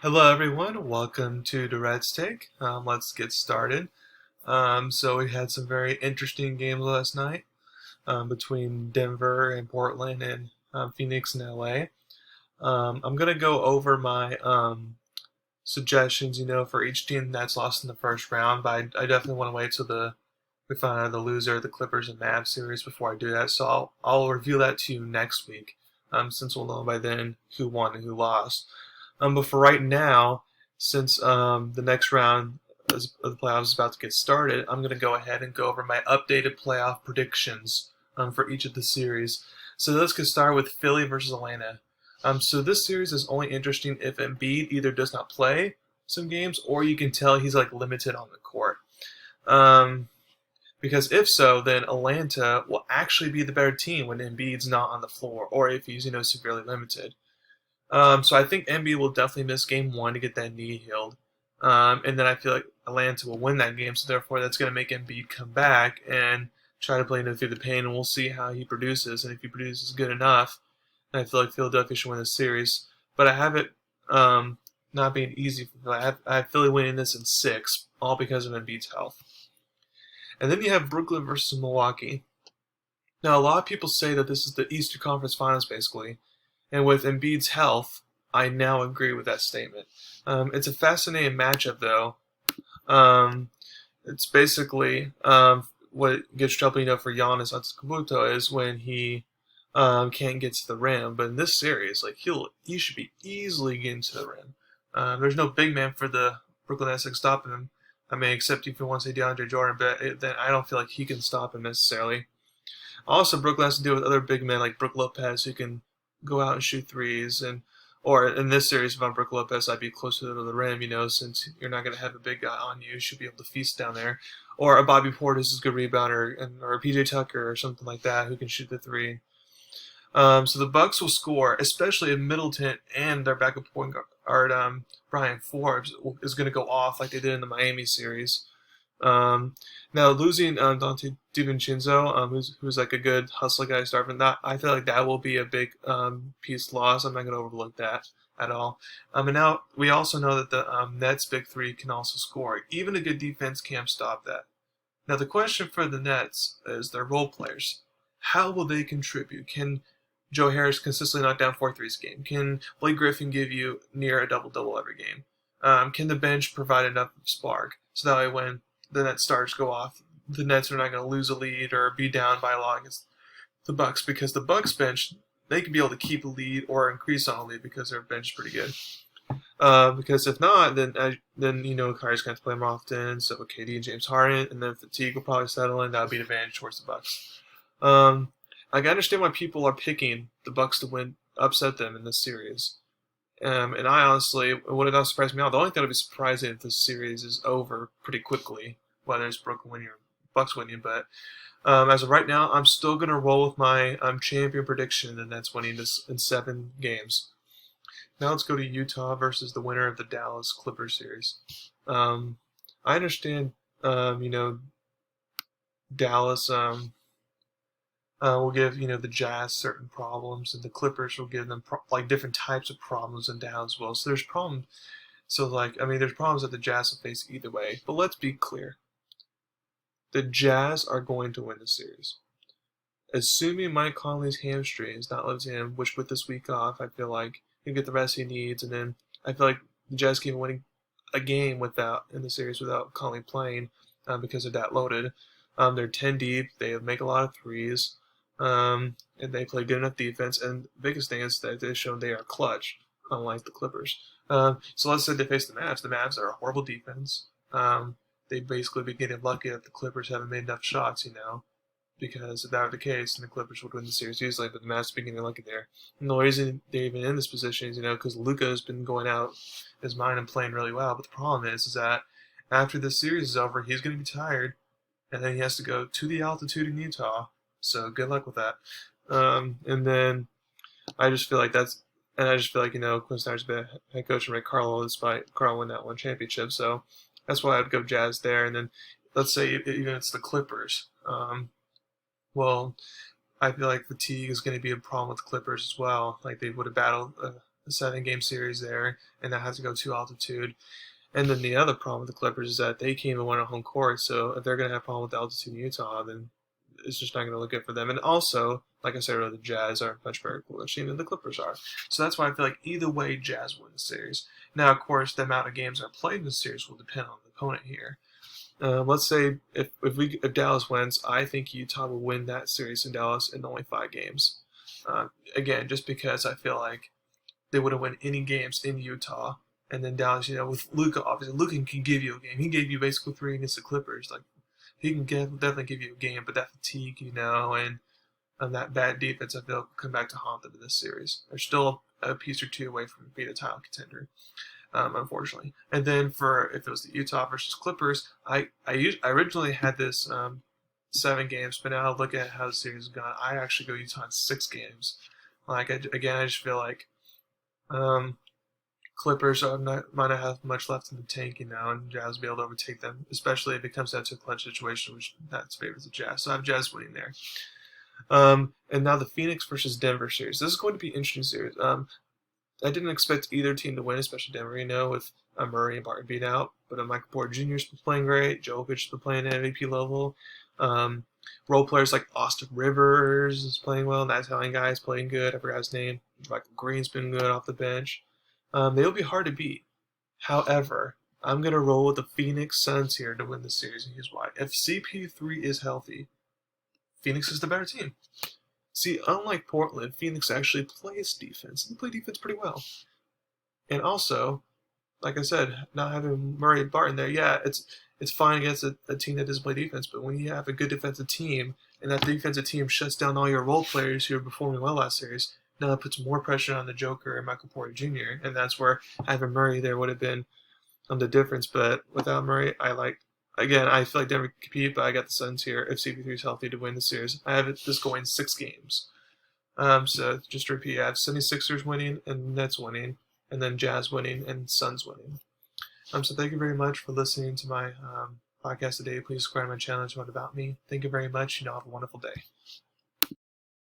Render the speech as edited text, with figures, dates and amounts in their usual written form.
Hello, everyone. Welcome to Durrett's Take. Let's get started. So we had some very interesting games last night between Denver and Portland and Phoenix and LA. I'm gonna go over my suggestions, for each team that's lost in the first round. But I definitely want to wait till we find out the loser of the Clippers and Mavs series before I do that. So I'll reveal that to you next week, since we'll know by then who won and who lost. But for right now, since the next round of the playoffs is about to get started, I'm going to go ahead and go over my updated playoff predictions for each of the series. So let's get started with Philly versus Atlanta. So this series is only interesting if Embiid either does not play some games or you can tell he's like limited on the court. Um, because if so, then Atlanta will actually be the better team when Embiid's not on the floor or if he's severely limited. So I think Embiid will definitely miss game one to get that knee healed. And then I feel like Atlanta will win that game, so therefore that's going to make Embiid come back and try to play through the pain, and we'll see how he produces. And if he produces good enough, I feel like Philadelphia should win the series. But I have it not being easy. I have Philly winning this in six, all because of Embiid's health. And then you have Brooklyn versus Milwaukee. Now, a lot of people say that this is the Eastern Conference Finals, basically. And with Embiid's health, I now agree with that statement. It's a fascinating matchup, though. It's basically what gets trouble, for Giannis Antetokounmpo is when he can't get to the rim. But in this series, like he should be easily getting to the rim. There's no big man for the Brooklyn Nets stopping him. I mean, except if you want to say DeAndre Jordan, but then I don't feel like he can stop him necessarily. Also, Brooklyn has to deal with other big men like Brook Lopez who can go out and shoot threes, or in this series, if I'm Brook Lopez, I'd be closer to the rim, since you're not going to have a big guy on you, you should be able to feast down there. Or a Bobby Portis is a good rebounder, or a PJ Tucker or something like that who can shoot the three. So the Bucks will score, especially if Middleton and their backup point guard Brian Forbes is going to go off like they did in the Miami series. Now losing Dante DiVincenzo, who's like a good hustler guy starting that, I feel like that will be a big piece loss. I'm not going to overlook that at all. And now we also know that the Nets big three can also score. Even a good defense can't stop that. Now the question for the Nets is their role players. How will they contribute? Can Joe Harris consistently knock down 4 threes a game? Can Blake Griffin give you near a double-double every game? Can the bench provide enough spark so that way when the Nets stars go off, the Nets are not going to lose a lead or be down by a lot against the Bucks, because the Bucks bench, they can be able to keep a lead or increase on a lead because their bench is pretty good. Because if not, then Kyrie's going to play more often. So KD and James Harden, and then fatigue will probably settle in. That would be an advantage towards the Bucks. I can understand why people are picking the Bucks to win, upset them in this series. And I honestly, it would not surprise me at all. The only thing that would be surprising if this series is over pretty quickly, whether it's Brooklyn winning or Bucks winning. But as of right now, I'm still going to roll with my champion prediction, and that's winning this in 7 games. Now let's go to Utah versus the winner of the Dallas Clippers series. I understand, Dallas will give the Jazz certain problems, and the Clippers will give them different types of problems in Dallas as well. So there's problems. So there's problems that the Jazz will face either way. But let's be clear: the Jazz are going to win the series. Assuming Mike Conley's hamstring is not lifting him, which with this week off, I feel like he'll get the rest he needs, and then I feel like the Jazz keep winning a game in the series without Conley playing because they're that loaded. They're 10 deep. They make a lot of threes. And they play good enough defense. And the biggest thing is that they've shown they are clutch, unlike the Clippers. So let's say they face the Mavs. The Mavs are a horrible defense. They basically be getting lucky that the Clippers haven't made enough shots, because if that were the case, then the Clippers would win the series easily. But the Mavs be getting lucky there. And the reason they're even in this position is, because Luka has been going out his mind and playing really well. But the problem is that after this series is over, he's going to be tired, and then he has to go to the altitude in Utah. So good luck with that. And then I just feel like Quinn Snyder's been head coach and Rick Carlisle, despite Carl win that one championship. So that's why I'd go Jazz there. And then let's say even it's the Clippers. Well, I feel like fatigue is going to be a problem with the Clippers as well. Like they would have battled a a 7-game series there, and that has to go to altitude. And then the other problem with the Clippers is that they came and won a home court, so if they're going to have a problem with the altitude in Utah, then it's just not going to look good for them. And also, like I said earlier, the Jazz are a much better cooler team than the Clippers are. So that's why I feel like either way, Jazz win the series. Now, of course, the amount of games that are played in the series will depend on the opponent here. Let's say if Dallas wins, I think Utah will win that series in Dallas in only 5 games. Again, just because I feel like they wouldn't win any games in Utah. And then Dallas, with Luka, obviously, Luka can give you a game. He gave you basically 3 against the Clippers. Like, he can definitely give you a game, but that fatigue, and that bad defense, I feel, will come back to haunt them in this series. They're still a piece or two away from being a title contender, unfortunately. And then if it was the Utah versus Clippers, I originally had this 7 games, but now look at how the series has gone. I actually go Utah in 6 games. I just feel like Clippers might not have much left in the tank, and Jazz will be able to overtake them, especially if it comes down to a clutch situation, which that's favors the Jazz. So I have Jazz winning there. And now the Phoenix versus Denver series. This is going to be an interesting series. I didn't expect either team to win, especially Denver, with Murray and Barton being out. But Michael Porter Jr. has been playing great. Jokic has been playing at MVP level. Role players like Austin Rivers is playing well. That Italian guy is playing good. I forgot his name. Michael Green's been good off the bench. They'll be hard to beat. However, I'm going to roll with the Phoenix Suns here to win the series, and here's why. If CP3 is healthy, Phoenix is the better team. See, unlike Portland, Phoenix actually plays defense. They play defense pretty well. And also, like I said, not having Murray and Barton there, yeah, it's fine against a team that doesn't play defense, but when you have a good defensive team, and that defensive team shuts down all your role players who are performing well last series, now it puts more pressure on the Joker and Michael Porter Jr., and that's where having Murray there would have been the difference. But without Murray, I feel like Denver can compete, but I got the Suns here if CP3 is healthy to win the series. I have this going 6 games. So just to repeat, I have 76ers winning and Nets winning, and then Jazz winning and Suns winning. So thank you very much for listening to my podcast today. Please subscribe to my channel if you want about me. Thank you very much. Have a wonderful day.